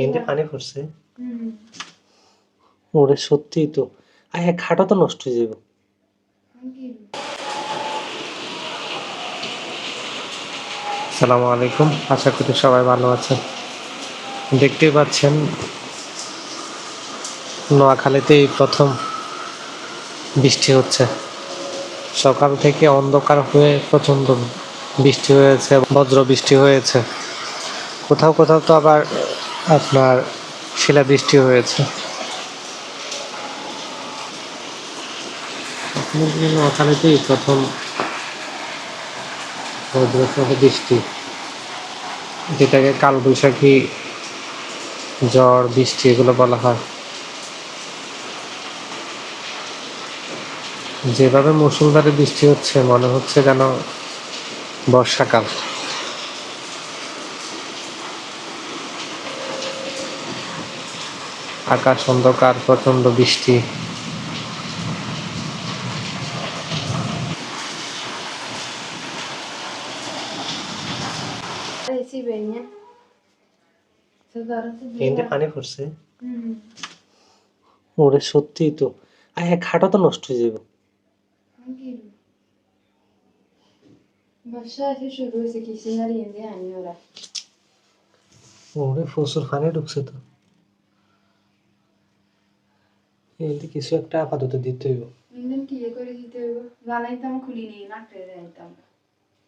এতে পানি পড়ছে। ওরে সত্যি তো, আয় খাটা তো নষ্ট হয়ে যাবে। আসসালামু আলাইকুম, আশা করি সবাই ভালো আছেন। দেখতেই পাচ্ছেন নোয়াখালীতে এই প্রথম বৃষ্টি হচ্ছে। সকাল থেকে অন্ধকার হয়ে প্রচণ্ড বৃষ্টি হয়েছে, বজ্র বৃষ্টি হয়েছে, কোথাও কোথাও তো আবার আপনার শিলাবৃষ্টি হয়েছে। নোয়াখালীতেই প্রথম বজ্রসহ বৃষ্টি, যেটাকে কালবৈশাখী, ঝড় বৃষ্টি এগুলো বলা হয়। যেভাবে মুষলধারে বৃষ্টি হচ্ছে মনে হচ্ছে যেন বর্ষাকাল। আকাশ অন্ধকার, প্রচন্ড বৃষ্টি। পানি পড়ছে। ওরে সত্যি তো, আয় খাটা তো নষ্ট হয়ে যাবে। ওরে প্রচুর পানি ঢুকছে তো, এতে কিছু একটা আপাতত দিতে হইব।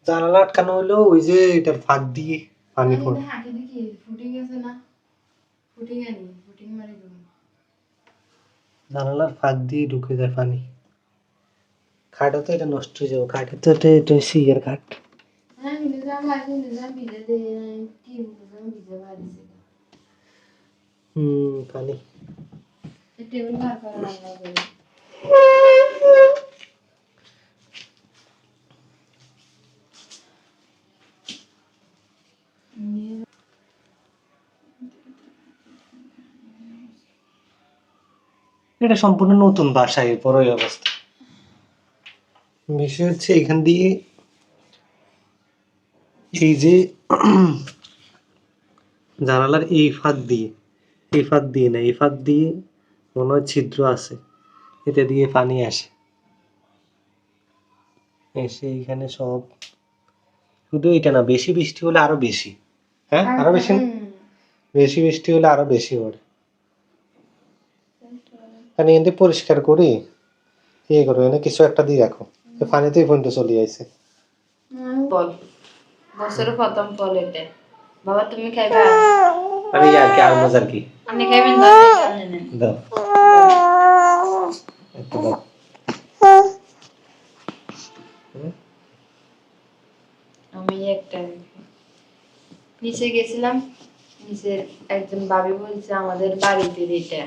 জানালা আটকানো হইলো, ওই যে এটার ফাঁক দিয়ে পানি পড়ে। জানালার ফাঁক দিয়ে ঢুকে যায় পানি। খাটও তো এটা নষ্ট হয়ে যাবে, খাটে তো এটা সিয়ার খাট। পানি এটা সম্পূর্ণ নতুন বাসা, এরপর ওই অবস্থা। বিষয় হচ্ছে এখান দিয়ে এই যে জানালার এই ফাঁক দিয়ে না, এই ফাঁক দিয়ে মনে হয় ছিদ্র আছে, এটা দিয়ে পানি আসে, এসে এখানে সব। শুধু এটা না, বেশি বৃষ্টি হলে আরো বেশি, হ্যাঁ আরো বেশি, বেশি বৃষ্টি হলে আরো বেশি পড়ে। পানি এনে পরিষ্কার করি, ইয়ে করো, এনে কিছু একটা দিয়ে রাখো, পানিতেই পর্যন্ত চলে আইছে। বছরের প্রথম ফল এটা। বাবা তুমি খাইবা? আমি আর কি আর মজার কি? আপনি খাইবেন? দাও একটু দাও। আমি একটা নিচে গেছিলাম, নিচে একজন ভাবি বলছে আমাদের বাড়িতে এটা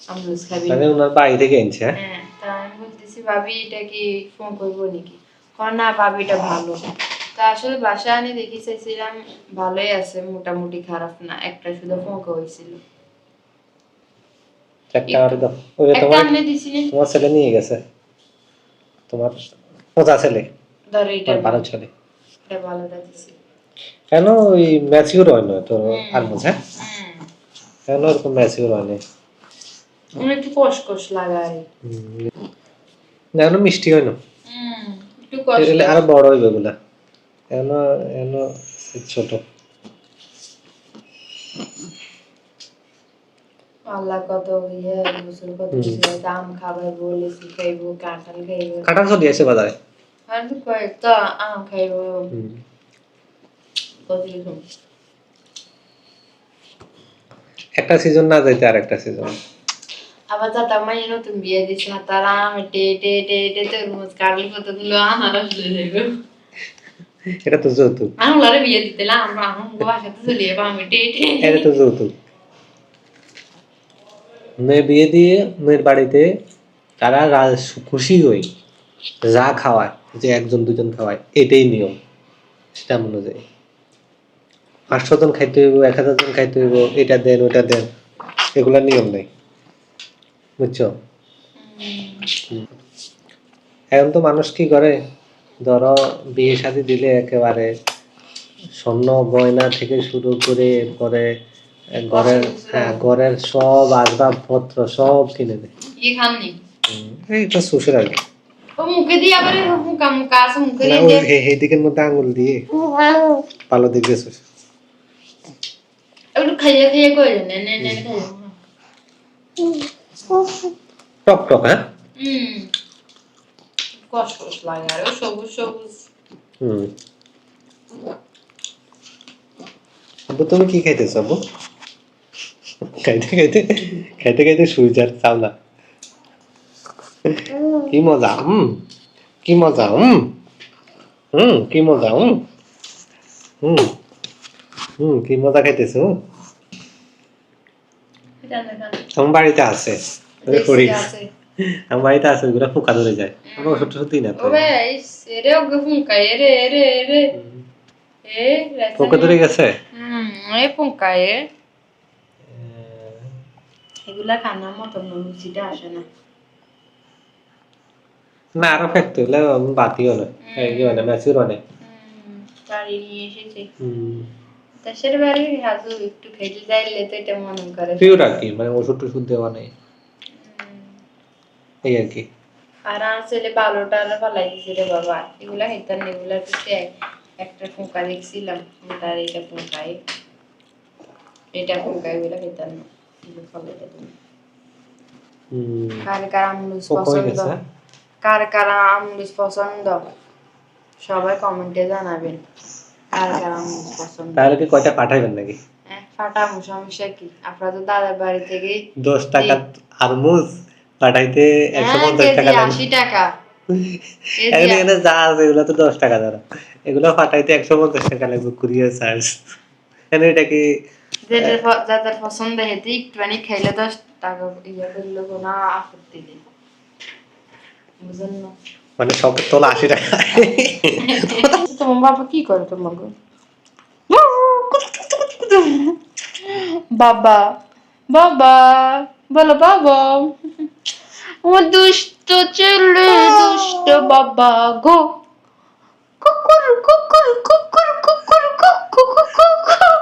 আমরুজ খাবি। মানে ওনার বাড়ি থেকে এনেছে? হ্যাঁ, তা আমি বলতেছি ভাবি এটা কি ফোন করবো নাকি? না ভাবি এটা ভালো। তা আসলে বাসায় আনি দেখি চাইছিলাম, ভালোই আছে, মোটামুটি খারাপ না, একটা শুধু ফোঁকা হয়েছিল। একটা আর দাও। ওই যে তোমার ছেলে নিয়ে গেছে, তোমার মজা ছেলে, ধরো এটা ভালো ছেলে। এটা ভালোটা দিছি। কেন ওই ম্যাচিউর হয় না তো আর মজা? কেন এরকম ম্যাচিউর হয় না? একটু কসকস লাগায়, এখনো মিষ্টি হয় না, একটু কষ্ট, আরো বড় হইবে এগুলা, এখনো ছোট। আল্লাহ কত ইয়ে বছর কত দাম, খাবার বলেছি খাইবো, কাঁঠাল খাইবো, কাঁঠাল চলে আসে বাজারে, আর কয়েকটা আম খাইবো, কত রকম। একটা সিজন না যাইতে আর একটা সিজন। আবার যাতা মাই নতুন বিয়ে দিছে না, তার আম টে টে টে টে তরমুজ কাটল কতগুলো আনারস লয়ে যাবে। এটা তো যৌতুক। আমলারে বিয়ে দিতেলা আমরা আম বাসাতে চলে যাবো, আমি টে টে। এটা তো যৌতুক। মেয়ে বিয়ে দিয়ে মেয়ের বাড়িতে তারা খুশি হই যা খাওয়ায়, যে একজন দুজন খাওয়ায়, এটাই নিয়ম। সেটা অনুযায়ী 500 জন খাইতে হইব, 1000 জন খাইতে হইব, এটা দেন ওটা দেন, এগুলা নিয়ম নেই, বুঝছো? এখন তো মানুষ কি করে, ধরো বিয়ে শাদী দিলে একেবারে স্বর্ণ গয়না থেকে শুরু করে পরে ঘরের হ্যাঁ ঘরের সব আসবাবপত্র সব কিনে দেয় ইয়ে খাননি এইটা শ্বশুর আর কি ও মুখে দিয়ে আবার মুখা মুখা আছে মুখে না দিয়ে ওই এই দিকের মধ্যে আঙুল দিয়ে ভালো দিক দিয়ে শ্বশুর একটু খাইয়ে খাইয়ে করে নে নে নে খাইয়ে টক টক হ্যাঁ কষ্ট লাগে আর ও সবুজ সবুজ হুম আব্বু তুমি কি খাইতেছ আব্বু খাইতে খাইতে খাইতে খাইতে শুয়ে যার চাও না কি মজা কি মজা কি মজা হুম কি মজা খাইতেছ আমার বাড়িতে আছে ওই করি আমার বাড়িতে আছে ওইগুলো পোকা ধরে যায় আমার ওষুধ সত্যি না তো ওবে এরে ওকে ফুঙ্কা এরে এরে এরে এ পোকা ধরে গেছে এই ফুঙ্কা এগুলা খানার মতন রুচিটা আসে না না আরো ফ্যাক্ট হইলে বাতিও না কি মানে ম্যাচিউর মানে বাড়ি নিয়ে এসেছে দেশের বাড়ি হাজু একটু খেতে যাইলে তো এটা মনে করে পিওর আর কি মানে ওষুধ টষুধ দেওয়া নেই এই আর কি আর ছেলে বালোটা ফালাই দিছে রে বাবা এগুলা হেতার এগুলা পিছিয়ে একটা ফুঁকা দেখছিলাম তার এটা ফুঁকায় এটা ফুঁকায় এগুলা হেতার না কার কার আমলুস পছন্দ কার কার আমলুস পছন্দ সবাই কমেন্টে জানাবেন কার কার আমলুস পছন্দ তাহলে কি কয়টা পাঠাইবেন নাকি ফাটামু সমস্যা কি আপনারা তো দাদার বাড়ি থেকে 10 টাকা আরমুজ পাঠাইতে 150 টাকা লাগে 80 টাকা এখানে যা আছে এগুলো তো 10 টাকা ধরো এগুলো পাঠাইতে 150 টাকা লাগবে কুরিয়ার চার্জ এখানে এটা কি যাদের পছন্দ হেতে একটুখানি খাইলে 10 টাকা ইয়ে করলে কোনো আপত্তি নেই বুঝলেন না মানে সব তোলা 80 টাকা তোমার বাবা কি করে তোমার গো বাবা বাবা বলো বাবা ও দুষ্ট ছেলে দুষ্ট বাবা গো কুকুর কুকুর কুকুর কুকুর কুকুর কুকুর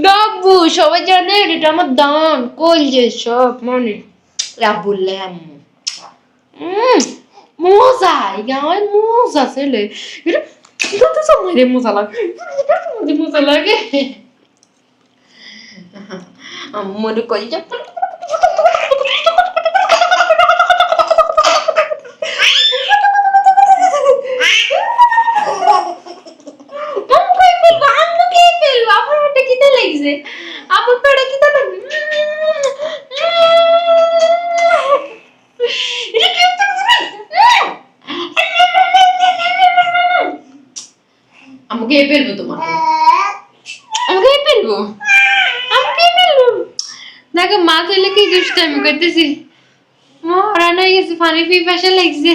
বাবু সবাই জানে এটা আমার দান কই যে সব মনে বললে আম্মু মজা গাওয়ায় মজা ছেলে এটা তো সময় মজা লাগে মজা লাগে মনে করি যে আমার পেটে কি তাহলে আমাকে ফেলবো তোমাকে আমাকে ফেলবো দেখো মা ছেলে কি দুষ্টামি করতেছি মরানো হয়ে গেছে পানি পিপাসা লাগছে